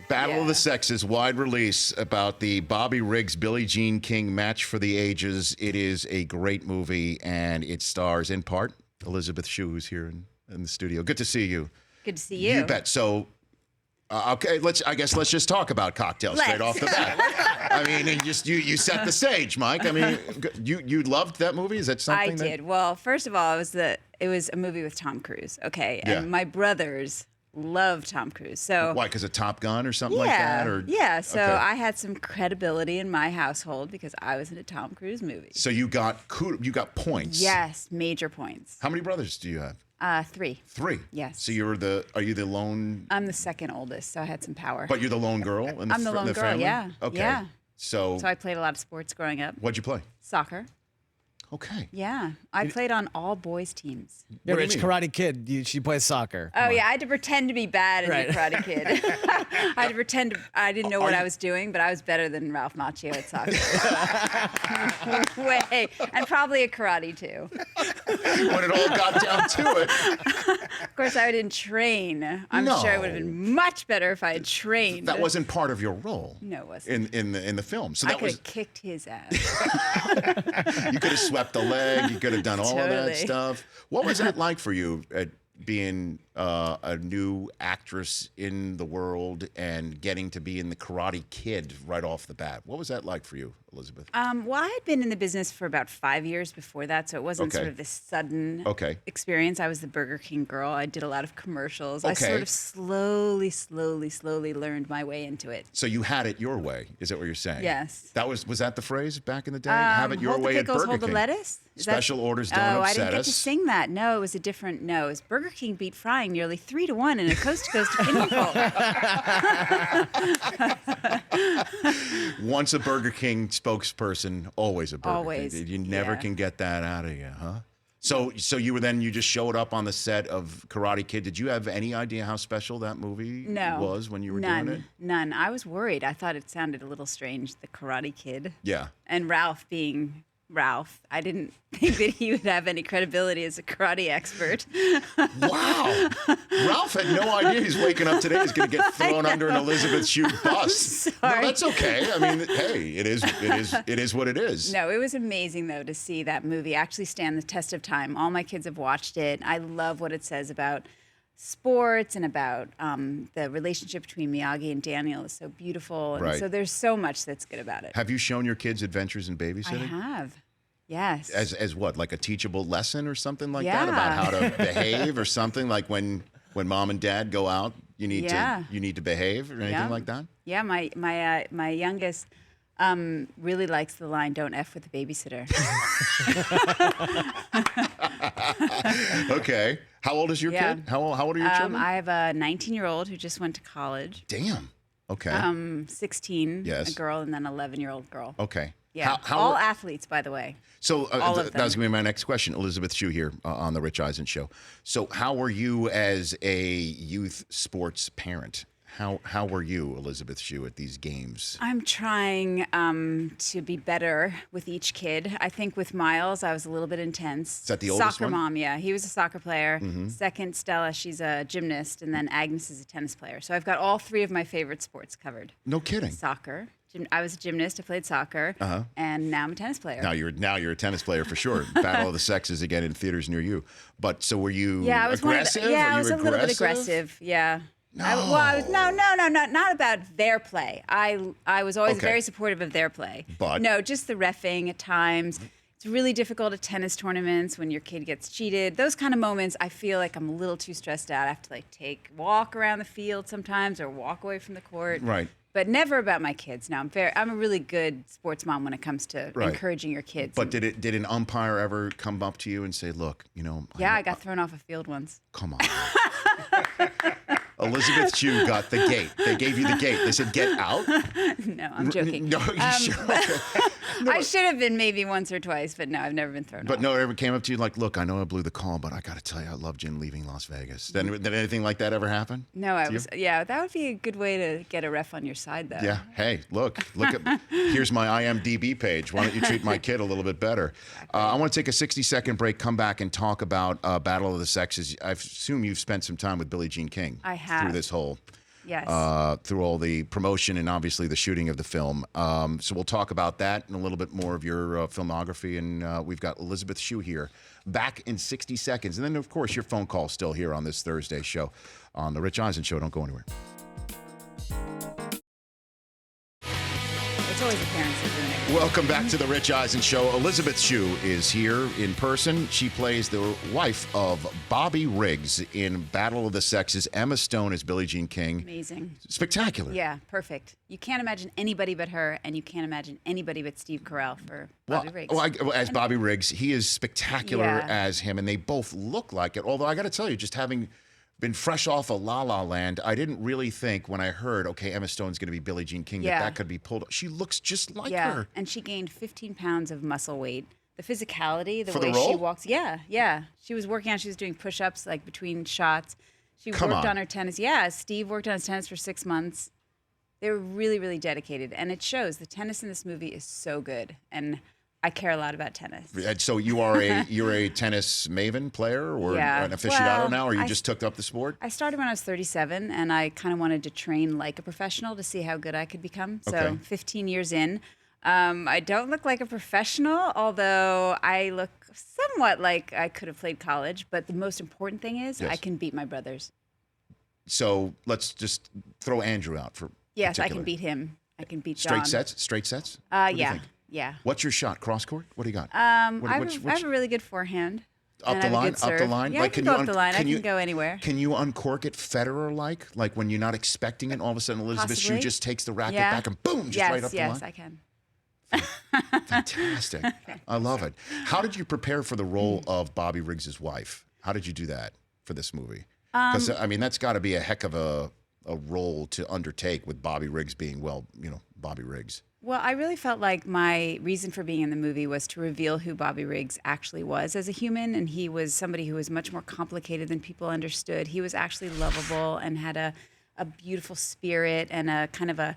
Battle of the Sexes, wide release about the Bobby Riggs, Billie Jean King match for the ages. It is a great movie, and it stars, in part, Elisabeth Shue, who's here in the studio. Good to see you. Good to see you. You bet. So, okay, let's just talk about Cocktail straight off the bat. I mean, you set the stage, Mike. I mean, you loved that movie? Is that something I did. Well, first of all, it was a movie with Tom Cruise. Okay, and my brothers love Tom Cruise. So why? Because of Top Gun or something like that? Or So I had some credibility in my household because I was in a Tom Cruise movie. So you got points. Yes, major points. How many brothers do you have? 3. 3. Yes. So are you the lone? I'm the second oldest, so I had some power. But you're the lone girl in the I'm the lone girl. family? Yeah. Okay. Yeah. So I played a lot of sports growing up. What'd you play? Soccer. Okay. Yeah, I played on all boys teams. You're a rich Karate Kid. She plays soccer. Oh yeah, I had to pretend to be bad in the Karate Kid. I had to pretend I didn't know what I was doing, but I was better than Ralph Macchio at soccer. Way, and probably at karate too. When it all got down to it. Of course, I didn't train. I'm sure it would have been much better if I had trained. That wasn't part of your role. No, it wasn't. In the film. So I that could have kicked his ass. You could have swept the leg. You could have done all of that Totally. stuff. What was that like for you at being a new actress in the world and getting to be in the Karate Kid right off the bat? What was that like for you, Elisabeth? Well, I had been in the business for about 5 years before that, so it wasn't sort of this sudden experience. I was the Burger King girl. I did a lot of commercials. I sort of slowly learned my way into it. So you had it your way, is that what you're saying? Yes. Was that the phrase back in the day? Have it your way at Burger King. Hold the lettuce? Special orders don't upset us. Oh, I didn't get to sing that. No, it was a different. No, it was Burger King beat frying nearly 3-1 in a coast-to-coast opinion poll. Once a Burger King spokesperson, always a Burger King. You never can get that out of you, huh? So you just showed up on the set of Karate Kid. Did you have any idea how special that movie was when you were doing it? None. I was worried. I thought it sounded a little strange, the Karate Kid. Yeah. And Ralph being Ralph. I didn't think that he would have any credibility as a karate expert. Wow. Ralph had no idea he's waking up today. He's going to get thrown under an Elisabeth Shue bus. No, that's okay. I mean, hey, it is what it is. No, it was amazing, though, to see that movie actually stand the test of time. All my kids have watched it. I love what it says about sports and about the relationship between Miyagi and Daniel is so beautiful. And so there's so much that's good about it. Have you shown your kids Adventures in Babysitting? I have. Yes. As what, like a teachable lesson or something like that about how to behave or something, like when mom and dad go out, you need to behave or anything like that? Yeah, my youngest really likes the line, "Don't F with the babysitter." Okay. How old is your kid? How old are your children? I have a 19-year-old who just went to college. Damn. Okay. 16, a girl, and then 11-year-old girl. Okay. Yeah. All athletes, by the way. So all of them. That was going to be my next question. Elisabeth Shue here on the Rich Eisen Show. So how were you as a youth sports parent? How were you, Elisabeth Shue, at these games? I'm trying to be better with each kid. I think with Miles, I was a little bit intense. Is that the oldest one? Soccer mom, yeah. He was a soccer player. Mm-hmm. Second, Stella, she's a gymnast. And then Agnes is a tennis player. So I've got all 3 of my favorite sports covered. No kidding. Soccer. I was a gymnast. I played soccer. And now I'm a tennis player. Now you're a tennis player for sure. Battle of the Sexes again in theaters near you. But so were you aggressive? I was a little bit aggressive. Yeah. No. Not about their play. I was always very supportive of their play. But no, just the reffing at times. It's really difficult at tennis tournaments when your kid gets cheated. Those kind of moments, I feel like I'm a little too stressed out. I have to walk around the field sometimes or walk away from the court. Right. But never about my kids. No, I'm a really good sports mom when it comes to encouraging your kids. But did an umpire ever come up to you and say, "Look, I got thrown off a field once." Come on. Elisabeth Shue got the gate. They gave you the gate. They said, "Get out." No, I'm joking. No, you sure? I should have been maybe once or twice, but no, I've never been thrown off. But no, it ever came up to you like, "Look, I know I blew the call, but I got to tell you, I loved you in leaving Las Vegas." Did anything like that ever happen? No, that would be a good way to get a ref on your side, though. Yeah. Hey, look at, here's my IMDb page. Why don't you treat my kid a little bit better? I want to take a 60-second break, come back and talk about Battle of the Sexes. I assume you've spent some time with Billie Jean King. I have. Through this whole Yes. through all the promotion and obviously the shooting of the film. So we'll talk about that and a little bit more of your filmography. And we've got Elisabeth Shue here back in 60 seconds. And then, of course, your phone call still here on this Thursday show on The Rich Eisen Show. Don't go anywhere. It's always the parents that ruin it. Welcome back to The Rich Eisen Show. Elisabeth Shue is here in person. She plays the wife of Bobby Riggs in Battle of the Sexes. Emma Stone is Billie Jean King. Amazing. Spectacular. Yeah, perfect. You can't imagine anybody but her, and you can't imagine anybody but Steve Carell for Bobby Riggs. As Bobby Riggs, he is spectacular Yeah. as him, and they both look like it. Although I got to tell you, just having been fresh off of La La Land, I didn't really think when I heard, okay, Emma Stone's going to be Billie Jean King, that could be pulled. She looks just like her. And she gained 15 pounds of muscle weight. The physicality, the For way the role? she walks. Yeah. She was working out. She was doing push-ups like between shots. She Come worked on. on her tennis. Yeah, Steve worked on his tennis for 6 months. They were really, really dedicated, and it shows. The tennis in this movie is so good, and I care a lot about tennis. And so you're a tennis maven player or an aficionado Well, now, or you just took up the sport? I started when I was 37, and I kind of wanted to train like a professional to see how good I could become. So Okay. 15 years in, I don't look like a professional, although I look somewhat like I could have played college. But the most important thing is Yes. I can beat my brothers. So let's just throw Andrew out for Yes, I particular. can beat him. I can beat Straight John. sets? Straight sets? What do you Yeah, think? yeah. What's your shot? Cross court? What do you got? I What- have which- a- I have a really good forehand. Up and the I have a line? good Up the serve. line? Yeah, Like, I can can go you up the line. I can can you- go anywhere. Can you uncork it Federer-like? Like when you're not expecting it, and all of a sudden Elizabeth Shue Possibly. just takes the racket Yeah. back and boom, just yes, right up the yes, line? I can. Fantastic. I love it. How did you prepare for the role of Bobby Riggs' wife? How did you do that for this movie? Because, I mean, that's got to be a heck of a role to undertake with Bobby Riggs being, Bobby Riggs. Well, I really felt like my reason for being in the movie was to reveal who Bobby Riggs actually was as a human, and he was somebody who was much more complicated than people understood. He was actually lovable and had a beautiful spirit and a kind of a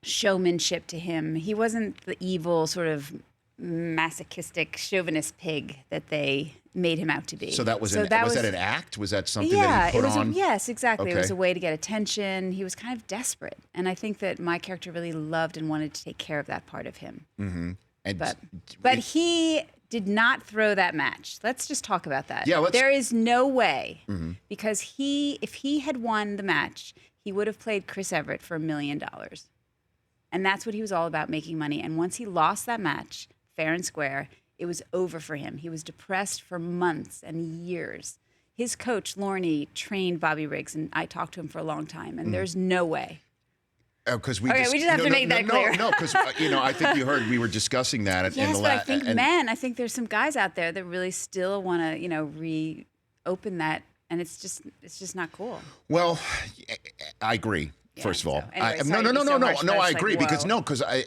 showmanship to him. He wasn't the evil sort of masochistic chauvinist pig that they made him out to be. So that was that an act? Was that something yeah, that he put it was on? yes, exactly. It was Okay. a way to get attention. He was kind of desperate, and I think that my character really loved and wanted to take care of that part of him. And But he did not throw that match. Let's just talk about that. Yeah, let's- there is no way because if he had won the match, he would have played Chris Everett for $1 million, and that's what he was all about, making money. And once he lost that match, fair and square, it was over for him. He was depressed for months and years. His coach, Lorne, trained Bobby Riggs, and I talked to him for a long time, and there's no way. Because we just have to make that clear. No, because I think you heard we were discussing that. Yes, in the but I think I think there's some guys out there that really still want to, reopen that, and it's just not cool. Well, I agree. Yeah, First of all, so anyway, no, sorry to be so harsh, but I it's agree like, because whoa.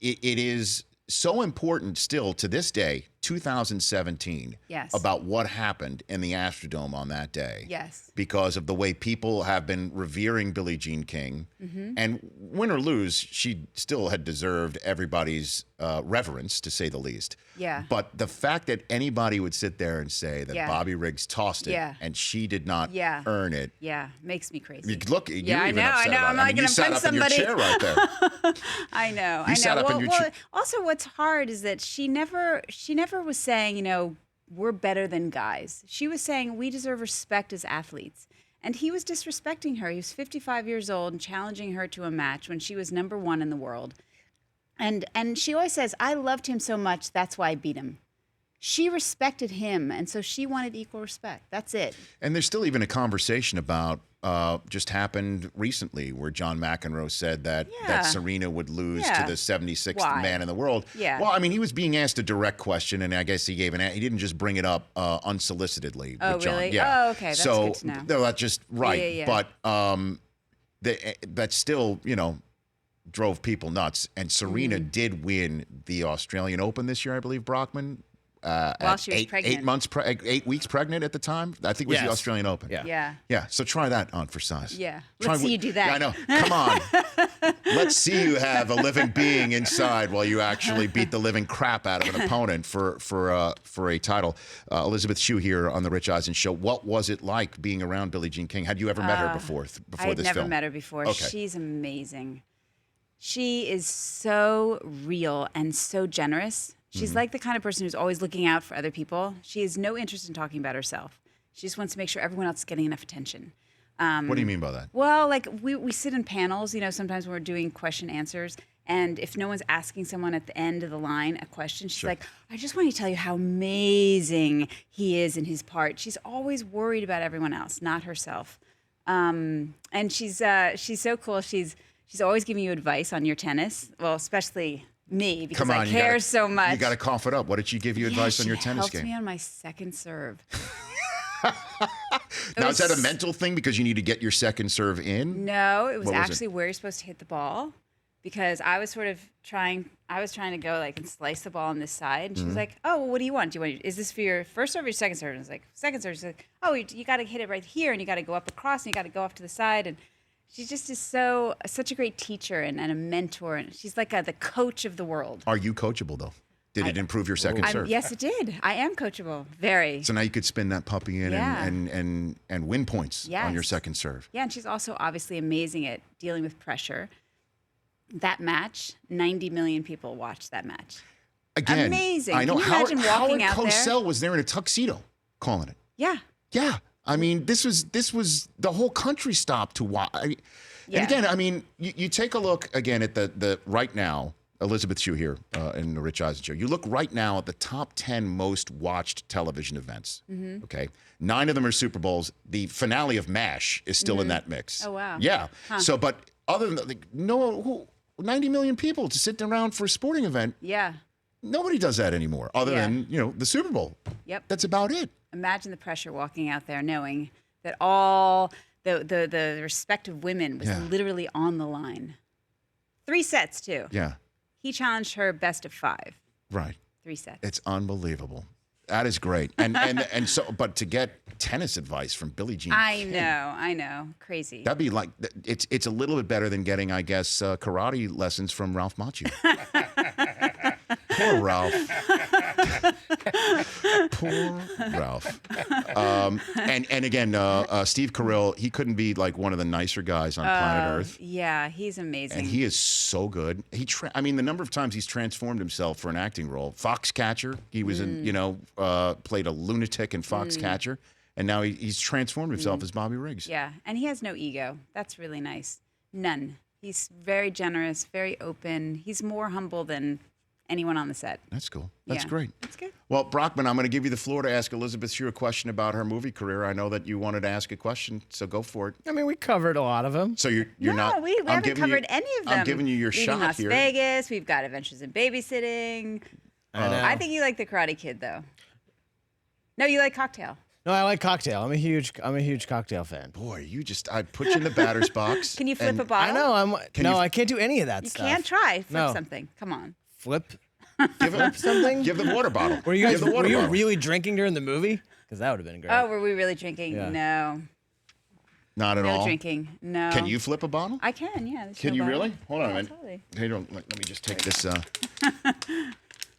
it is so important still to this day, 2017, Yes. about what happened in the Astrodome on that day. Yes. Because of the way people have been revering Billie Jean King. And win or lose, she still had deserved everybody's reverence, to say the least. Yeah. But the fact that anybody would sit there and say that Yeah. Bobby Riggs tossed it Yeah. and she did not Yeah. earn it. Yeah, makes me crazy. Look, Yeah, you're I even know, upset I know. about I'm it. not You gonna sat punch up somebody. in your chair right there. I know. You sat up in your chair. Also, what's hard is that she never was saying, we're better than guys. She was saying we deserve respect as athletes. And he was disrespecting her. He was 55 years old and challenging her to a match when she was number 1 in the world. And she always says, I loved him so much, that's why I beat him. She respected him, and so she wanted equal respect. That's it. And there's still even a conversation about just happened recently where John McEnroe said that Yeah. Serena would lose Yeah. to the 76th Why? man in the world. Yeah. Well, I mean, he was being asked a direct question, and I guess he gave he didn't just bring it up unsolicitedly. Oh, with John. really? Yeah. Oh, okay. That's so, good to know. No, that's just right. Yeah, yeah, But that still, drove people nuts. And Serena Mm-hmm. did win the Australian Open this year, I believe, Brockman. While she was pregnant. 8 months, 8 weeks pregnant at the time. I think it was the Australian Open. Yeah. Yeah. So try that on for size. Yeah. Let's see you do that. Yeah, I know. Come on. Let's see you have a living being inside while you actually beat the living crap out of an opponent for a title. Elisabeth Shue here on the Rich Eisen Show. What was it like being around Billie Jean King? Had you ever met her before this film? I had never met her before. Okay. She's amazing. She is so real and so generous. She's like the kind of person who's always looking out for other people. She has no interest in talking about herself. She just wants to make sure everyone else is getting enough attention. What do you mean by that? Well, like we sit in panels, sometimes when we're doing question answers, and if no one's asking someone at the end of the line a question, she's like, I just want to tell you how amazing he is in his part. She's always worried about everyone else, not herself. And she's so cool. She's always giving you advice on your tennis. Well, especially me, because I care so much. You got to cough it up. What did she give you advice on your tennis game? She helped me on my second serve. Now, is that a mental thing because you need to get your second serve in? No, it was actually where you're supposed to hit the ball, because I was trying to go like and slice the ball on this side. And she was like, oh, well, what do you want? Is this for your first serve or your second serve? And I was like, second serve. She's like, oh, you got to hit it right here, and you got to go up across, and you got to go off to the side. And she just is such a great teacher and a mentor. And she's like the coach of the world. Are you coachable, though? Did it improve your second serve? Yes, it did. I am coachable. Very. So now you could spin that puppy in and win points on your second serve. Yeah, and she's also obviously amazing at dealing with pressure. That match, 90 million people watched that match. Again, amazing. I know. Can you imagine walking out there? Howard Cosell was there in a tuxedo calling it. Yeah. Yeah. I mean, this was the whole country stopped to watch. And again, I mean, you take a look again at the right now, Elisabeth Shue here in the Rich Eisen Show. You look right now at the top 10 most watched television events. Okay, 9 of them are Super Bowls. The finale of MASH is still in that mix. Oh wow. Yeah. Huh. So, but other than that, 90 million people to sit around for a sporting event. Yeah. Nobody does that anymore, other than the Super Bowl. Yep. That's about it. Imagine the pressure walking out there, knowing that all the respective women was literally on the line. 3 sets too. Yeah. He challenged her best of 5. Right. 3 sets. It's unbelievable. That is great. And so, but to get tennis advice from Billie Jean King, I know. Crazy. That'd be like, it's a little bit better than getting, I guess, karate lessons from Ralph Macchio. Poor Ralph. Poor Ralph. And again, Steve Carell, he couldn't be like one of the nicer guys on planet Earth. Yeah, he's amazing. And he is so good. I mean, the number of times he's transformed himself for an acting role. Foxcatcher, he was in, played a lunatic in Foxcatcher. And now he's transformed himself as Bobby Riggs. Yeah, and he has no ego. That's really nice. None. He's very generous, very open. He's more humble than anyone on the set. That's cool. That's great. That's good. Well, Brockman, I'm going to give you the floor to ask Elisabeth Shue a question about her movie career. I know that you wanted to ask a question, so go for it. I mean, we covered a lot of them. So you're not. We haven't covered any of them. I'm giving you your Leaving shot Las here. Vegas. We've got Adventures in Babysitting. I think you like The Karate Kid, though. No, you like Cocktail. No, I like Cocktail. I'm a huge Cocktail fan. Boy, I put you in the batter's box. Can you flip a bottle? I know. I can't do any of that stuff. You can't try. Flip something. Come on. Flip Give something? Give the water bottle. Were you really drinking during the movie? Because that would have been great. Oh, were we really drinking? Yeah. No. Not at all? No drinking. No. Can you flip a bottle? I can, yeah. Can you really? Hold on a minute. Totally. Hey, let me just take this.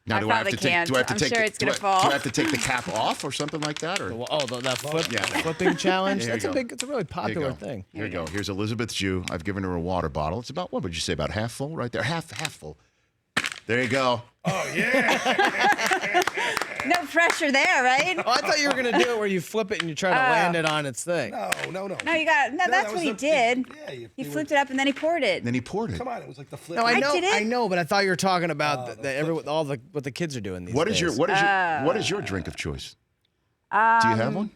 Now, do I have to take? Do I have to take? I'm sure it's gonna fall. Do I have to take the cap off or something like that? Or that flipping challenge. It's a really popular thing. Here you go. Here's Elisabeth Shue. I've given her a water bottle. It's about, what would you say, about half full right there? Half full. There you go. Oh yeah. No pressure there, right? Oh, I thought you were gonna do it where you flip it and you try to land it on its thing. No. No, you got that's what he did. He flipped it up and then he poured it. Come on, it was like the flip. No, I know, but I thought you were talking about what the kids are doing these days. What is your drink of choice? Do you have one?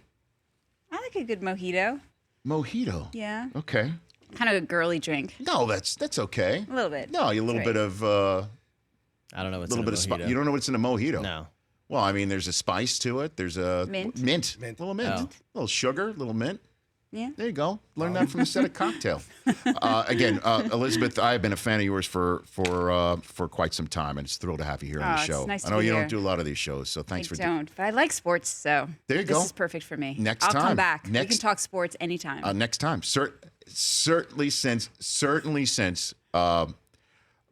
I like a good mojito. Mojito. Yeah. Okay. Kind of a girly drink. No, that's okay. A little bit. No, a little bit of. I don't know what's a little bit of spice. You don't know what's in a mojito? No. Well, I mean, there's a spice to it. There's a mint. Little mint. Oh. A little sugar, a little mint. Yeah. There you go. Learn that from the set of Cocktail. Again, Elisabeth, I have been a fan of yours for quite some time, and it's thrilled to have you here on the show. It's nice to I know be you here. don't do a lot of these shows, so thanks for don't. But I like sports, so there you go. This is perfect for me. Next I'll time. come back. We Next- can talk sports anytime. Next time. Certainly since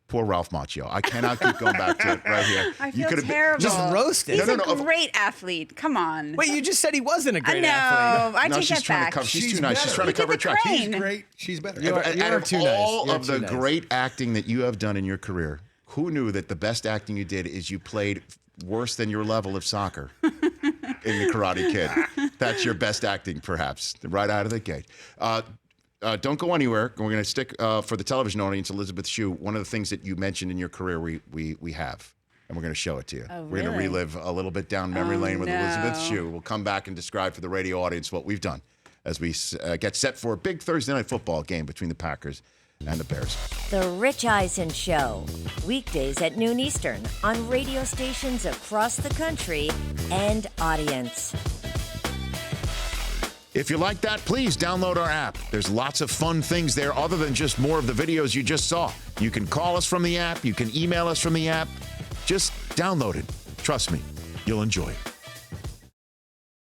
poor Ralph Macchio. I cannot keep going back to it right here. I feel have terrible. Just roasted. He's No. a great athlete. Come on. Wait, you just said he wasn't a I great know. athlete. I No, take she's that trying back. to cover. She's She's too nice. She's better. trying to Look at cover her the tracks. crane. She's great. She's better. You are- Out of too nice. all You're of the too nice. great acting that you have done in your career, who knew that the best acting you did is you played worse than your level of soccer in The Karate Kid? That's your best acting, perhaps, right out of the gate. Don't go anywhere. We're going to stick for the television audience, Elisabeth Shue. One of the things that you mentioned in your career, we have, and we're going to show it to you. Oh, We're going to really? relive a little bit down memory lane with no. Elisabeth Shue. We'll come back and describe for the radio audience what we've done as we get set for a big Thursday night football game between the Packers and the Bears. The Rich Eisen Show, weekdays at noon Eastern on radio stations across the country and audience. If you like that, please download our app. There's lots of fun things there other than just more of the videos you just saw. You can call us from the app. You can email us from the app. Just download it. Trust me, you'll enjoy it.